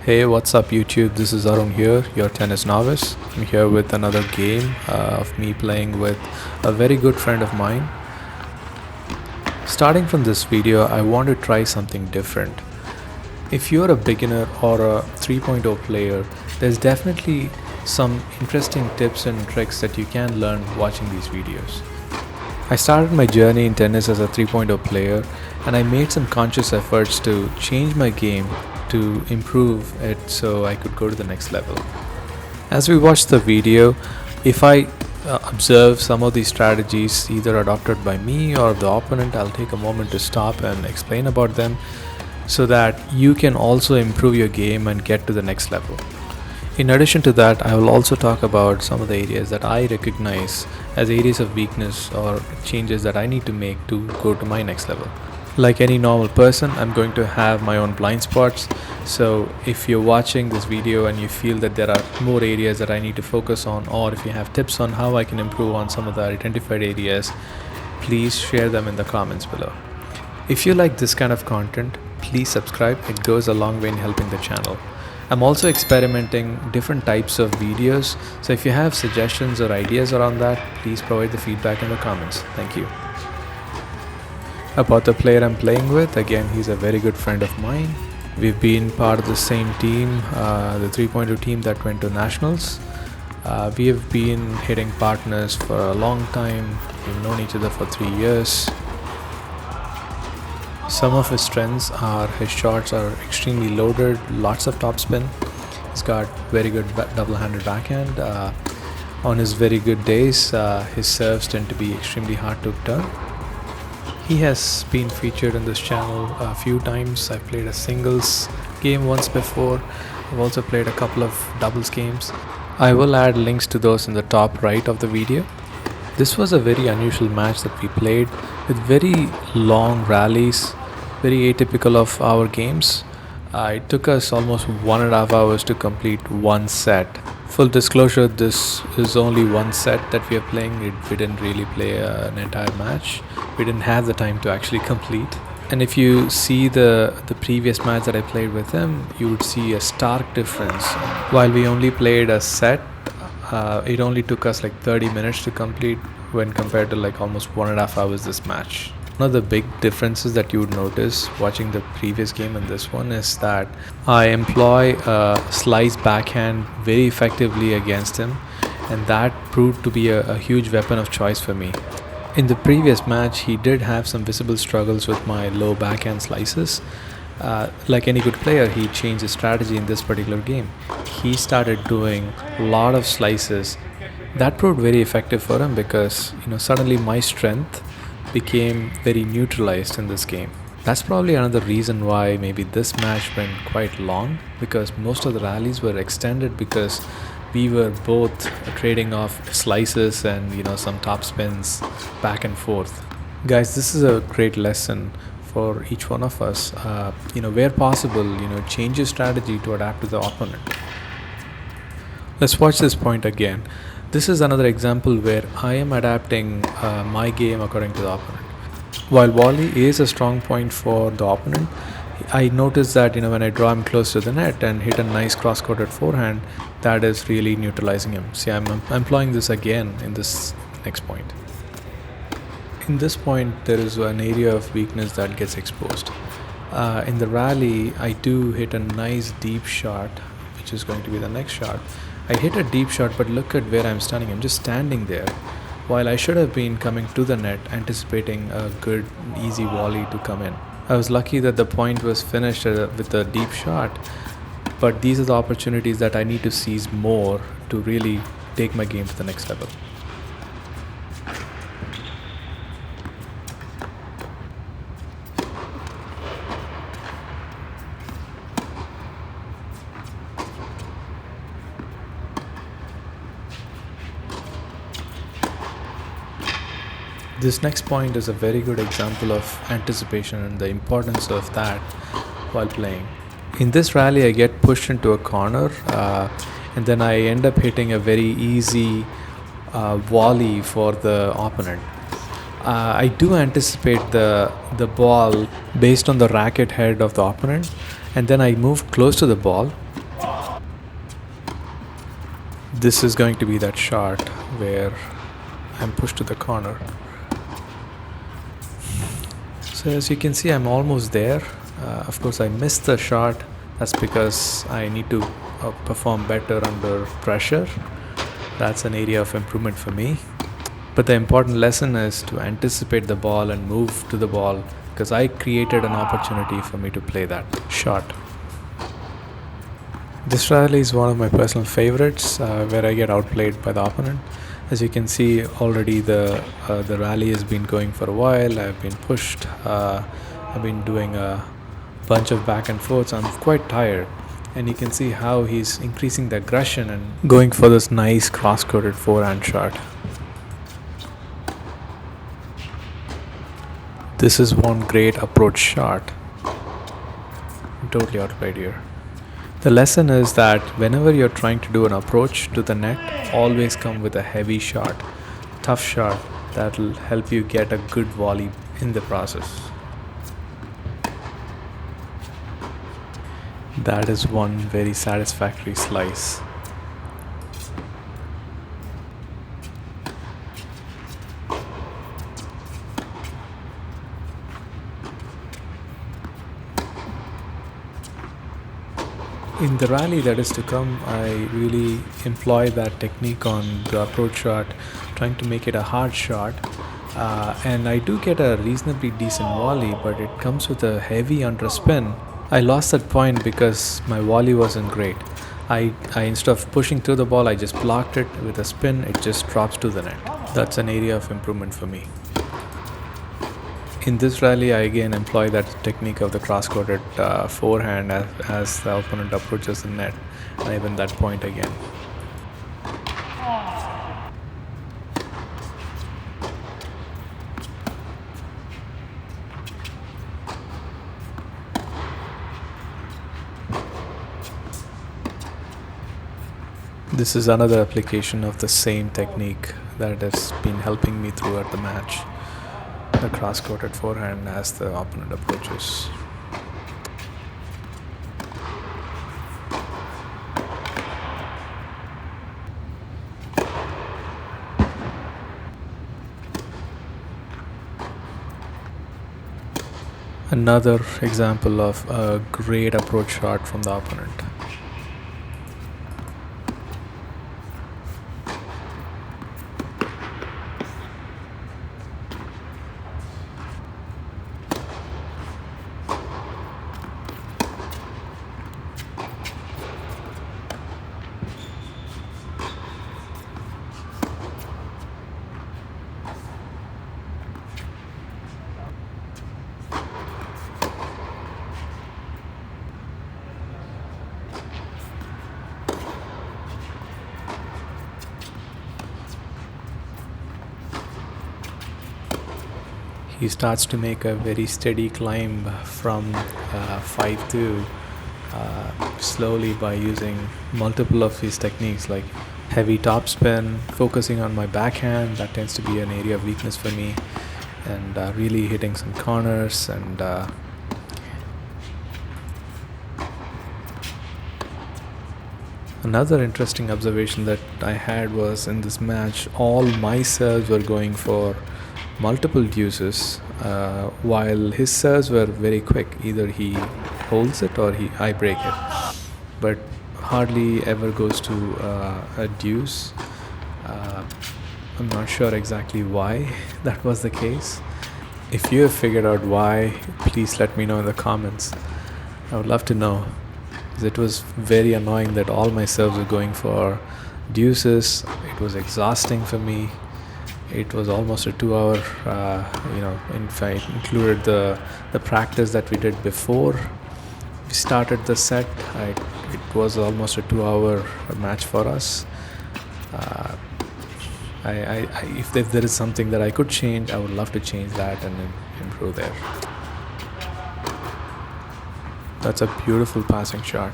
Hey, what's up YouTube? This is Arun here, your tennis novice. I'm here with another game of me playing with a very good friend of mine. Starting from this video, I want to try something different. If you're a beginner or a 3.0 player, there's definitely some interesting tips and tricks that you can learn watching these videos. I started my journey in tennis as a 3.0 player, and I made some conscious efforts to change my game to improve it so I could go to the next level. As we watch the video, if I observe some of these strategies either adopted by me or the opponent, I'll take a moment to stop and explain about them so that you can also improve your game and get to the next level. In addition to that, I will also talk about some of the areas that I recognize as areas of weakness or changes that I need to make to go to my next level. Like any normal person, I'm going to have my own blind spots. So if you're watching this video and you feel that there are more areas that I need to focus on, or if you have tips on how I can improve on some of the identified areas, please share them in the comments below. If you like this kind of content, please subscribe. It goes a long way in helping the channel. I'm also experimenting different types of videos. So if you have suggestions or ideas around that, please provide the feedback in the comments. Thank you. About the player I'm playing with, again, he's a very good friend of mine. We've been part of the same team, the 3.0 team that went to nationals. We have been hitting partners for a long time. We've known each other for 3 years. Some of his strengths are his shots are extremely loaded, lots of topspin. He's got very good double-handed backhand. On his very good days, his serves tend to be extremely hard to turn. He has been featured in this channel a few times. I've played a singles game once before. I've also played a couple of doubles games. I will add links to those in the top right of the video. This was a very unusual match that we played with very long rallies, very atypical of our games. It took us almost 1.5 hours to complete one set. Full disclosure, this is only one set that we are playing. We didn't really play an entire match. We didn't have the time to actually complete. And if you see the previous match that I played with him, you would see a stark difference. While we only played a set, it only took us like 30 minutes to complete when compared to like almost 1.5 hours this match. One of the big differences that you would notice watching the previous game and this one is that I employ a slice backhand very effectively against him, and that proved to be a huge weapon of choice for me. In the previous match, he did have some visible struggles with my low backhand slices. Like any good player, he changed his strategy in this particular game. He started doing a lot of slices. That proved very effective for him because suddenly my strength became very neutralized in this game. That's probably another reason why maybe this match went quite long, because most of the rallies were extended because we were both trading off slices and some top spins back and forth. Guys, this is a great lesson for each one of us. Where possible, change your strategy to adapt to the opponent. Let's watch this point again. This is another example where I am adapting my game according to the opponent. While volley is a strong point for the opponent, I noticed that when I draw him close to the net and hit a nice cross-courted forehand, that is really neutralizing him. See, I'm employing this again in this next point. In this point, there is an area of weakness that gets exposed. In the rally, I do hit a nice deep shot, which is going to be the next shot. I hit a deep shot, but look at where I'm standing. I'm just standing there, while I should have been coming to the net, anticipating a good, easy volley to come in. I was lucky that the point was finished with a deep shot, but these are the opportunities that I need to seize more to really take my game to the next level. This next point is a very good example of anticipation and the importance of that while playing. In this rally, I get pushed into a corner and then I end up hitting a very easy volley for the opponent. I do anticipate the ball based on the racket head of the opponent, and then I move close to the ball This is going to be that shot where I'm pushed to the corner. So as you can see, I'm almost there. Of course, I missed the shot. That's because I need to perform better under pressure. That's an area of improvement for me. But the important lesson is to anticipate the ball and move to the ball, because I created an opportunity for me to play that shot. This rally is one of my personal favorites, where I get outplayed by the opponent. As you can see, already the rally has been going for a while. I've been pushed. I've been doing a bunch of back and forths. I'm quite tired, and you can see how he's increasing the aggression and going for this nice cross-courted forehand shot. This is one great approach shot. I'm totally outplayed here. The lesson is that whenever you're trying to do an approach to the net, always come with a heavy shot, tough shot that will help you get a good volley in the process. That is one very satisfactory slice. In the rally that is to come, I really employ that technique on the approach shot, trying to make it a hard shot. And I do get a reasonably decent volley, but it comes with a heavy underspin. I lost that point because my volley wasn't great. I instead of pushing through the ball, I just blocked it with a spin. It just drops to the net. That's an area of improvement for me. In this rally, I again employ that technique of the cross-courted forehand as the opponent approaches the net, and I win that point again. This is another application of the same technique that has been helping me throughout the match. The cross-courted forehand as the opponent approaches. Another example of a great approach shot from the opponent. He starts to make a very steady climb from 5-2 slowly by using multiple of his techniques like heavy topspin, focusing on my backhand. That tends to be an area of weakness for me, and really hitting some corners. And another interesting observation that I had was in this match, all my serves were going for multiple deuces, while his serves were very quick. Either he holds it or I break it, but hardly ever goes to a deuce. I'm not sure exactly why that was the case. If you have figured out why, please let me know in the comments. I would love to know. It was very annoying that all my serves were going for deuces. It was exhausting for me. It was almost a 2-hour, if I included the practice that we did before we started the set, it was almost a 2-hour match for us. If there is something that I could change, I would love to change that and improve there. That's a beautiful passing shot.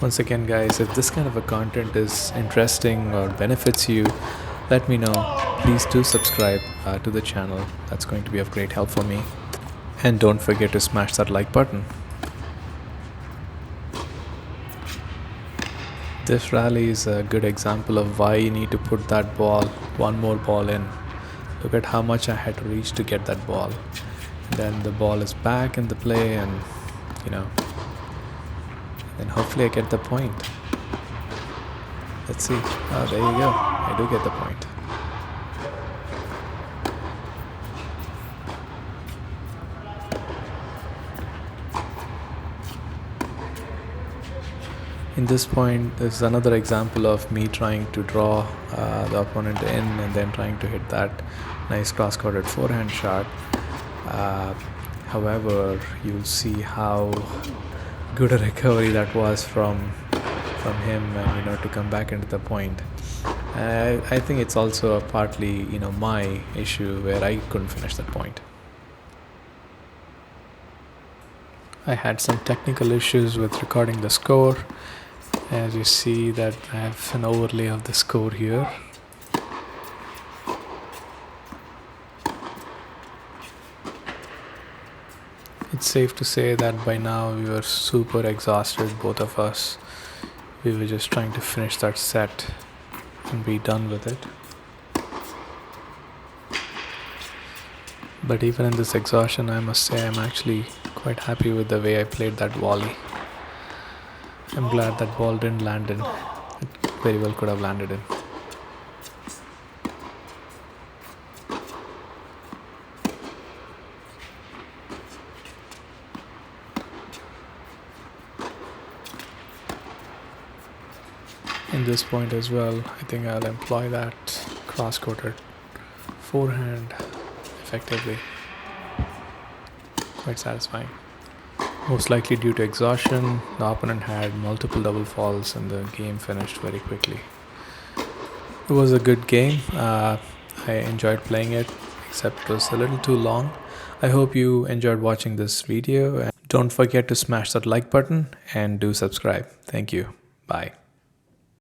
Once again, guys, if this kind of a content is interesting or benefits you, let me know. Please do subscribe to the channel. That's going to be of great help for me. And don't forget to smash that like button. This rally is a good example of why you need to put that ball, one more ball in. Look at how much I had to reach to get that ball. Then the ball is back in the play, and then hopefully I get the point. Let's see. Oh, there you go. I do get the point. In this point, this is another example of me trying to draw the opponent in and then trying to hit that nice cross-courted forehand shot. However, you'll see how good a recovery that was from him, and to come back into the point. I think it's also a partly my issue where I couldn't finish that point. I had some technical issues with recording the score. As you see that I have an overlay of the score here. It's safe to say that by now we were super exhausted, both of us. We were just trying to finish that set and be done with it. But even in this exhaustion, I must say I'm actually quite happy with the way I played that volley. I'm glad that ball didn't land in. It very well could have landed in. In this point as well, I think I'll employ that cross-courted forehand effectively. Quite satisfying. Most likely due to exhaustion, the opponent had multiple double faults and the game finished very quickly. It was a good game. I enjoyed playing it, except it was a little too long. I hope you enjoyed watching this video. Don't forget to smash that like button and do subscribe. Thank you. Bye.